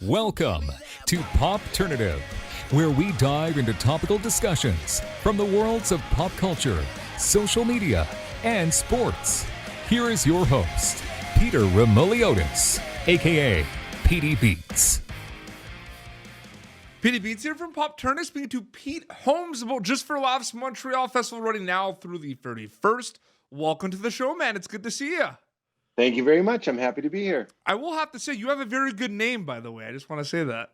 Welcome to Popternative, where we dive into topical discussions from the worlds of pop culture, social media, and sports. Here is your host, Peter Remoliotis, aka PD Beats. PD Beats here from Popternative, speaking to Pete Holmes about Just For Laughs Montréal Festival running now through the 31st. Welcome to the show, man. It's good to see you. Thank you very much. I'm happy to be here. I will have to say, you have a very good name, by the way. I just want to say that.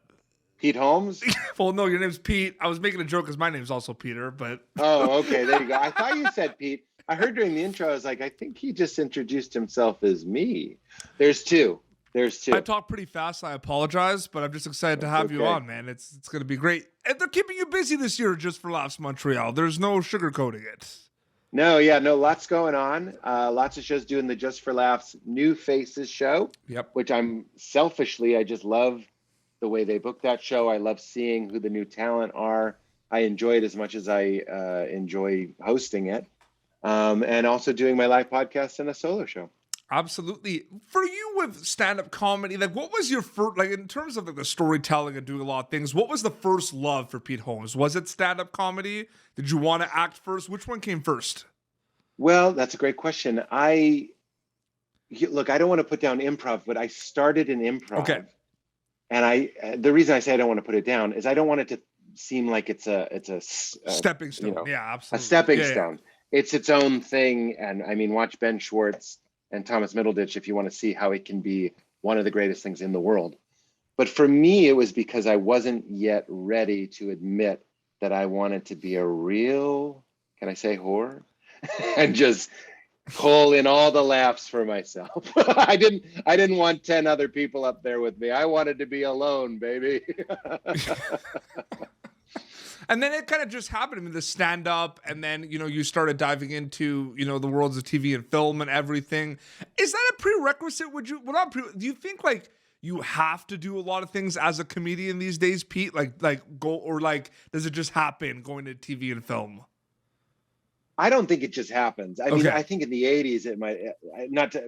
Pete Holmes? Well, no, your name's Pete. I was making a joke because my name's also Peter, but... Oh, okay. There you go. I thought you said Pete. I heard during the intro, I was like, I think he just introduced himself as me. There's two. I talk pretty fast. I apologize, but I'm just excited to have you on, man. It's going to be great. And they're keeping you busy this year, Just For Laughs Montreal. There's no sugarcoating it. No, lots going on. Lots of shows doing the Just For Laughs New Faces show, which I just love the way they book that show. I love seeing who the new talent are. I enjoy it as much as I enjoy hosting it. And also doing my live podcast and a solo show. Absolutely. For you with stand-up comedy, like what was your first, like in terms of like the storytelling and doing a lot of things, what was the first love for Pete Holmes? Was it stand-up comedy? Did you want to act first? Which one came first? Well, that's a great question. I don't want to put down improv, but I started in improv. Okay. And the reason I say I don't want to put it down is I don't want it to seem like it's a stepping stone. Yeah, absolutely. A stepping stone. It's its own thing. And I mean, watch Ben Schwartz and Thomas Middleditch if you want to see how it can be one of the greatest things in the world. But for me, it was because I wasn't yet ready to admit that I wanted to be a real, can I say whore? And just pull in all the laughs for myself. I didn't want 10 other people up there with me. I wanted to be alone, baby. And then it kind of just happened. I mean, the stand-up, and then, you started diving into, the worlds of TV and film and everything. Is that a prerequisite? Do you think, like, you have to do a lot of things as a comedian these days, Pete? Does it just happen going to TV and film? I don't think it just happens. I mean, I think in the 80s, it might,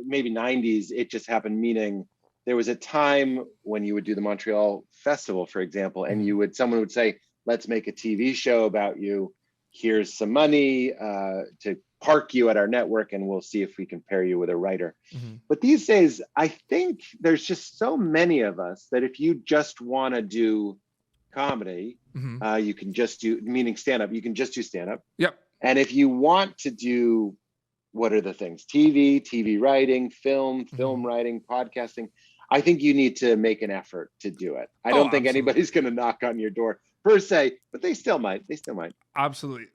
maybe 90s, it just happened, meaning there was a time when you would do the Montreal Festival, for example, and someone would say, let's make a TV show about you. Here's some money to park you at our network, and we'll see if we can pair you with a writer. Mm-hmm. But these days, I think there's just so many of us that if you just want to do comedy, you can just do, meaning stand-up, you can just do stand-up. Yep. And if you want to do, what are the things? TV writing, film writing, podcasting, I think you need to make an effort to do it. I don't think anybody's going to knock on your door per se, but they still might. Absolutely.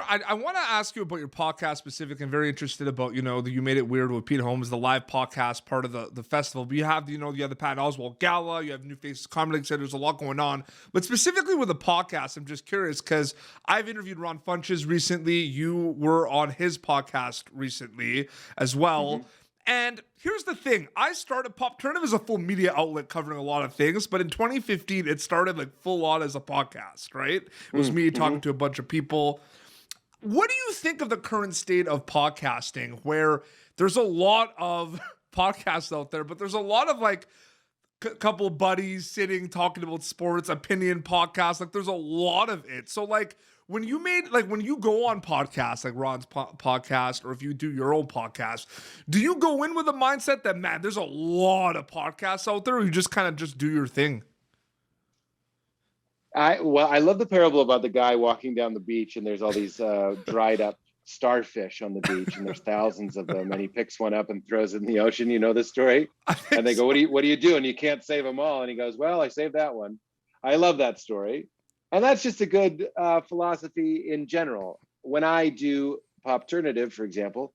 I want to ask you about your podcast specific. I'm very interested about, that You Made It Weird with Pete Holmes, the live podcast part of the festival. But you have, you have the Patton Oswalt Gala, you have New Faces Comedy, like I said, there's a lot going on. But specifically with the podcast, I'm just curious because I've interviewed Ron Funches recently. You were on his podcast recently as well. Mm-hmm. And here's the thing. I started Popternative as a full media outlet covering a lot of things, but in 2015, it started like full on as a podcast, right? It was me talking to a bunch of people. What do you think of the current state of podcasting where there's a lot of podcasts out there, but there's a lot of like couple of buddies sitting talking about sports, opinion podcasts, like there's a lot of it. So like when you go on podcasts like Ron's podcast, or if you do your own podcast, do you go in with a mindset that, man, there's a lot of podcasts out there, or you just kind of just do your thing? I love the parable about the guy walking down the beach and there's all these dried up starfish on the beach and there's thousands of them, and he picks one up and throws it in the ocean. You know the story? And they go, what do you do? And you can't save them all. And he goes, well, I saved that one. I love that story. And that's just a good philosophy in general. When I do Popternative, for example,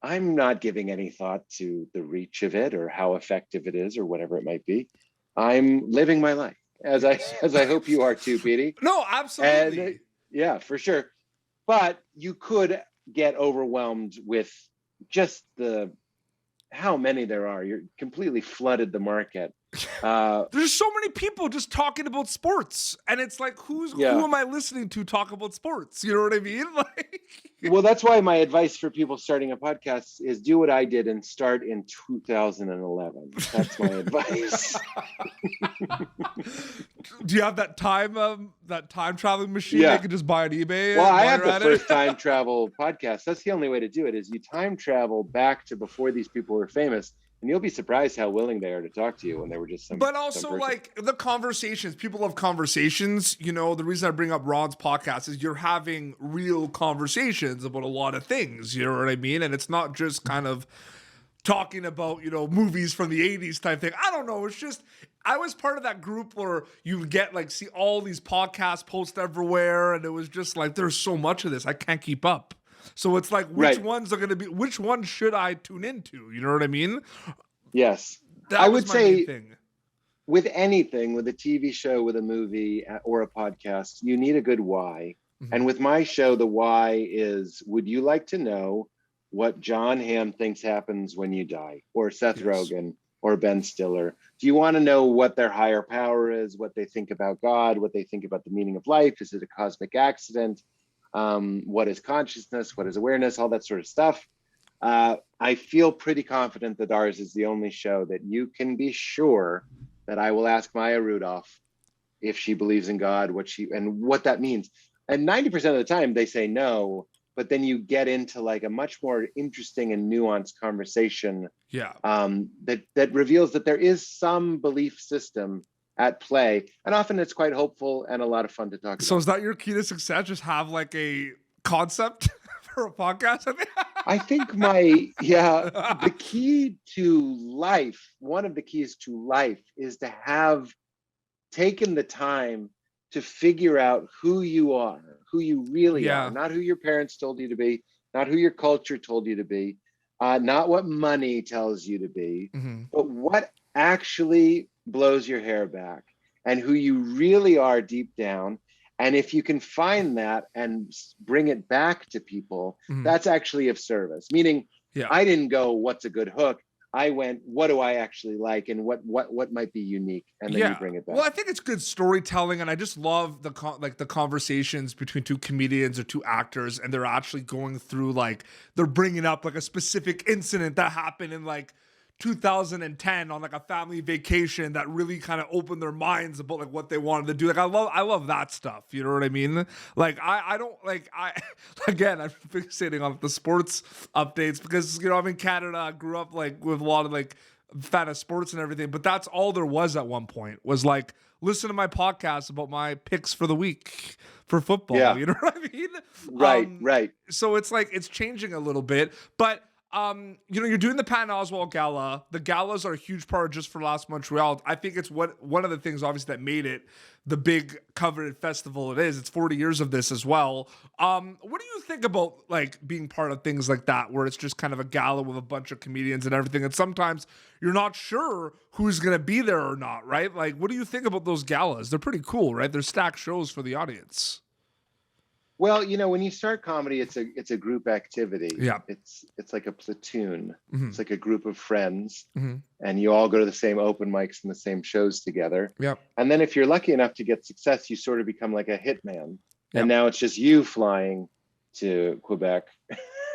I'm not giving any thought to the reach of it or how effective it is or whatever it might be. I'm living my life. As I hope you are too, Petey. No, absolutely. And, yeah, for sure. But you could get overwhelmed with just how many there are. You're completely flooded the market. There's so many people just talking about sports, and it's like, who am I listening to talk about sports? You know what I mean? Like, well, that's why my advice for people starting a podcast is do what I did and start in 2011. That's my advice. Do you have that time traveling machine you can just buy on eBay? Well, I have the first time travel podcast. That's the only way to do it, is you time travel back to before these people were famous. And you'll be surprised how willing they are to talk to you when they were just some. But also, like, the conversations, people have conversations. You know, the reason I bring up Ron's podcast is you're having real conversations about a lot of things. You know what I mean? And it's not just kind of talking about, you know, movies from the 80s type thing. I don't know. It's just, I was part of that group where you would get, like, see all these podcasts post everywhere. And it was just like, there's so much of this. I can't keep up. So it's like, which ones are going to be, which one should I tune into? You know what I mean? Yes. I would say with anything, with a TV show, with a movie or a podcast, you need a good why. Mm-hmm. And with my show, the why is, would you like to know what John Hamm thinks happens when you die? Or Seth Rogen or Ben Stiller? Do you want to know what their higher power is, what they think about God, what they think about the meaning of life? Is it a cosmic accident? What is consciousness? What is awareness? All that sort of stuff. I feel pretty confident that ours is the only show that you can be sure that I will ask Maya Rudolph if she believes in God, what that means. And 90% of the time they say no, but then you get into like a much more interesting and nuanced conversation. That reveals that there is some belief system at play, and often it's quite hopeful and a lot of fun to talk about. So is that your key to success? Just have like a concept for a podcast? I think the key to life, one of the keys to life, is to have taken the time to figure out who you are, who you really are, not who your parents told you to be, not who your culture told you to be, not what money tells you to be, but what actually blows your hair back and who you really are deep down. And if you can find that and bring it back to people, that's actually of service. Meaning, I didn't go, what's a good hook? I went, what do I actually like, and what might be unique, and then you bring it back. Well, I think it's good storytelling, and I just love the conversations between two comedians or two actors, and they're actually going through, like, they're bringing up like a specific incident that happened in like 2010 on like a family vacation that really kind of opened their minds about like what they wanted to do. Like, I love that stuff. You know what I mean? Like, I don't like, again, I'm fixating on the sports updates because, you know, I'm in Canada. I grew up like with a lot of like fan of sports and everything, but that's all there was at one point, was like, listen to my podcast about my picks for the week for football. Yeah. You know what I mean? Right. So it's like, it's changing a little bit, but you know, you're doing the Patton Oswalt Gala. The galas are a huge part of Just For Laughs Montréal. I think it's one of the things, obviously, that made it the big coveted festival it is. It's 40 years of this as well. What do you think about like being part of things like that, where it's just kind of a gala with a bunch of comedians and everything, and sometimes you're not sure who's going to be there or not, right? Like, what do you think about those galas? They're pretty cool, right? They're stacked shows for the audience. Well, you know, when you start comedy, it's a group activity. Yeah. It's like a platoon. It's like a group of friends, and you all go to the same open mics and the same shows together. Yeah. And then if you're lucky enough to get success, you sort of become like a hitman. And now it's just you flying to Quebec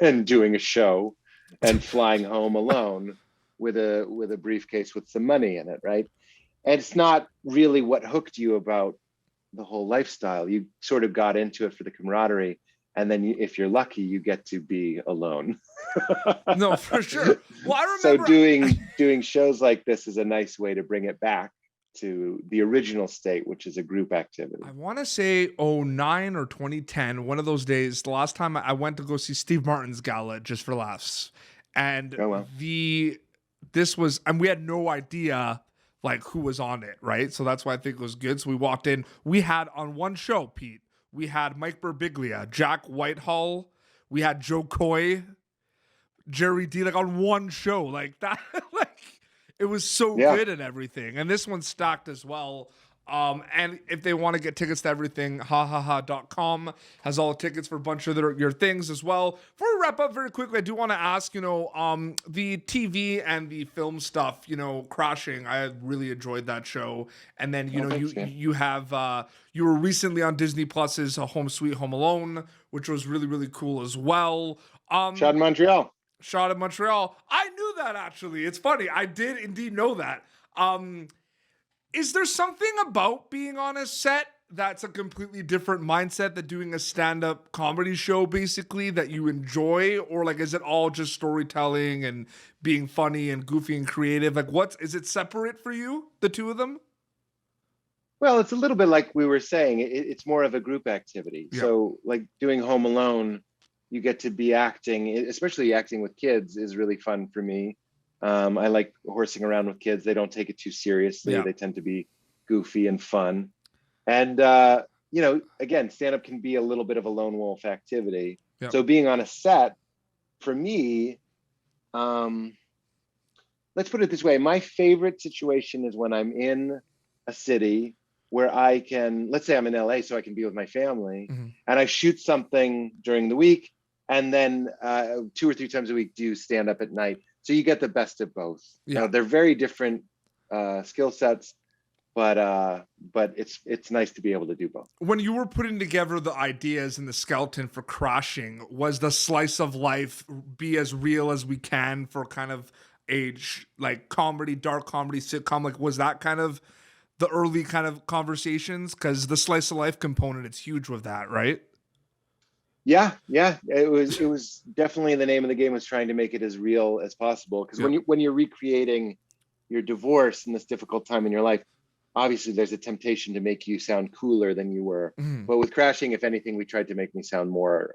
and doing a show and flying home alone with a briefcase with some money in it, right? And it's not really what hooked you about the whole lifestyle. You sort of got into it for the camaraderie, and then if you're lucky, you get to be alone. No, for sure. Well, I remember. So doing shows like this is a nice way to bring it back to the original state, which is a group activity. I want to say 2009 or 2010, one of those days, the last time I went to go see Steve Martin's gala, Just For Laughs. And this was, and we had no idea like who was on it, right? So that's why I think it was good. So we walked in, we had on one show, Pete, we had Mike Birbiglia, Jack Whitehall, we had Joe Coy, Jerry D, like on one show, like that, like it was so good and everything. And this one's stacked as well. And if they want to get tickets to everything, hahaha.com has all the tickets for a bunch of your things as well. Before we wrap up very quickly, I do want to ask, the TV and the film stuff, Crashing, I really enjoyed that show. And then, you have, you were recently on Disney Plus's Home Sweet Home Alone, which was really, really cool as well. Shot in Montreal. Shot in Montreal. I knew that, actually. It's funny. I did indeed know that. Is there something about being on a set that's a completely different mindset than doing a stand-up comedy show, basically, that you enjoy? Or, like, is it all just storytelling and being funny and goofy and creative? Like, is it separate for you, the two of them? Well, it's a little bit like we were saying. It's more of a group activity. Yeah. So, like, doing Home Alone, you get to be acting, especially acting with kids is really fun for me. I like horsing around with kids. They don't take it too seriously. Yeah. They tend to be goofy and fun. And, again, stand-up can be a little bit of a lone wolf activity. Yeah. So being on a set, for me, let's put it this way. My favorite situation is when I'm in a city where I can, let's say I'm in LA, so I can be with my family, and I shoot something during the week, and then 2 or 3 times a week do stand-up at night. So you get the best of both. Yeah. They're very different skill sets, but it's nice to be able to do both. When you were putting together the ideas and the skeleton for Crashing, was the slice of life be as real as we can for kind of age, like comedy, dark comedy, sitcom? Like, was that kind of the early kind of conversations? Because the slice of life component, it's huge with that, right? Yeah. It was definitely the name of the game was trying to make it as real as possible. Because when you're recreating your divorce in this difficult time in your life, obviously there's a temptation to make you sound cooler than you were. But with Crashing, if anything, we tried to make me sound more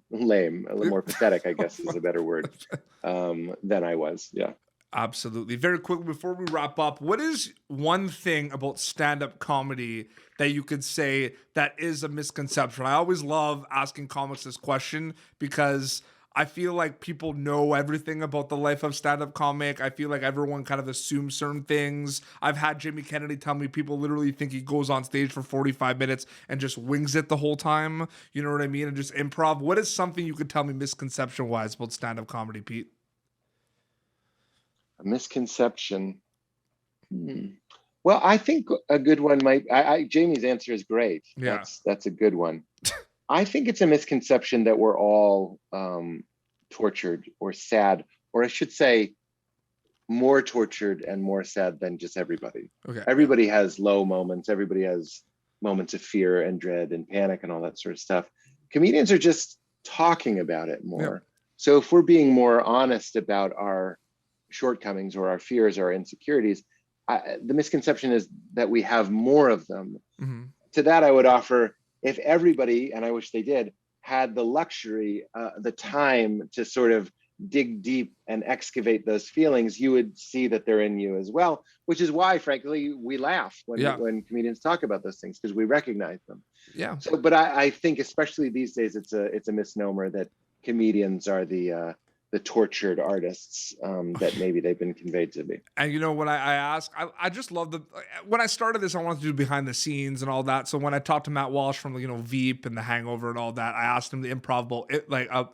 lame, a little more pathetic, I guess is a better word, than I was. Yeah. Absolutely. Very quickly, before we wrap up, what is one thing about stand-up comedy that you could say that is a misconception? I always love asking comics this question because I feel like people know everything about the life of stand-up comic. I feel like everyone kind of assumes certain things. I've had Jimmy Kennedy tell me people literally think he goes on stage for 45 minutes and just wings it the whole time. You know what I mean? And just improv. What is something you could tell me misconception-wise about stand-up comedy, Pete? A misconception. Well, I think a good one might. Jamie's answer is great. Yeah, that's a good one. I think it's a misconception that we're all tortured or sad, or I should say, more tortured and more sad than just everybody. Okay. Everybody has low moments. Everybody has moments of fear and dread and panic and all that sort of stuff. Comedians are just talking about it more. Yeah. So if we're being more honest about our shortcomings or our fears or our insecurities, the misconception is that we have more of them. To that I would offer, if everybody, and I wish they did, had the luxury, the time to sort of dig deep and excavate those feelings, you would see that they're in you as well, which is why, frankly, we laugh when comedians talk about those things, because we recognize them. Yeah. So, but I think especially these days, it's a misnomer that comedians are the tortured artists that maybe they've been conveyed to be. And when I ask, I just love when I started this, I wanted to do behind the scenes and all that. So when I talked to Matt Walsh from Veep and The Hangover and all that, I asked him the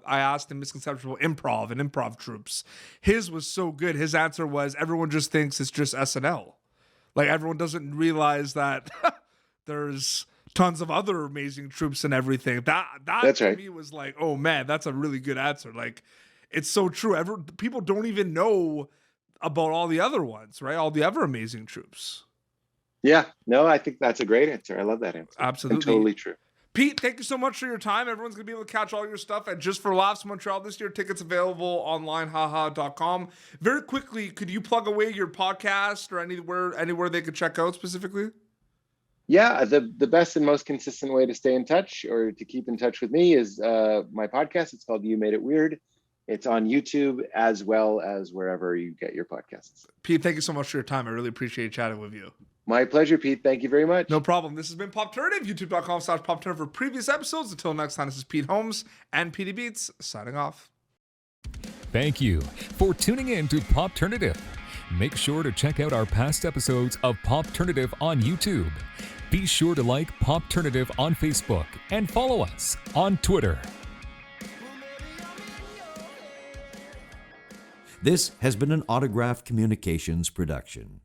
I asked him misconception about improv and improv troops. His was so good. His answer was, everyone just thinks it's just SNL. Like, everyone doesn't realize that there's tons of other amazing troops and everything. That's to me was like, oh man, that's a really good answer. Like, it's so true. People don't even know about all the other ones, right? All the other amazing troops. Yeah, no, I think that's a great answer. I love that answer. Absolutely. And totally true. Pete, thank you so much for your time. Everyone's going to be able to catch all your stuff at Just For Laughs Montreal this year. Tickets available online, haha.com. Very quickly, could you plug away your podcast or anywhere they could check out specifically? Yeah, the best and most consistent way to stay in touch or to keep in touch with me is my podcast. It's called You Made It Weird. It's on YouTube as well as wherever you get your podcasts. Pete, thank you so much for your time. I really appreciate chatting with you. My pleasure, Pete. Thank you very much. No problem. This has been Popternative, youtube.com/Popternative for previous episodes. Until next time, this is Pete Holmes and PD Beats signing off. Thank you for tuning in to Popternative. Make sure to check out our past episodes of Popternative on YouTube. Be sure to like Popternative on Facebook and follow us on Twitter. This has been an Autograph Communications production.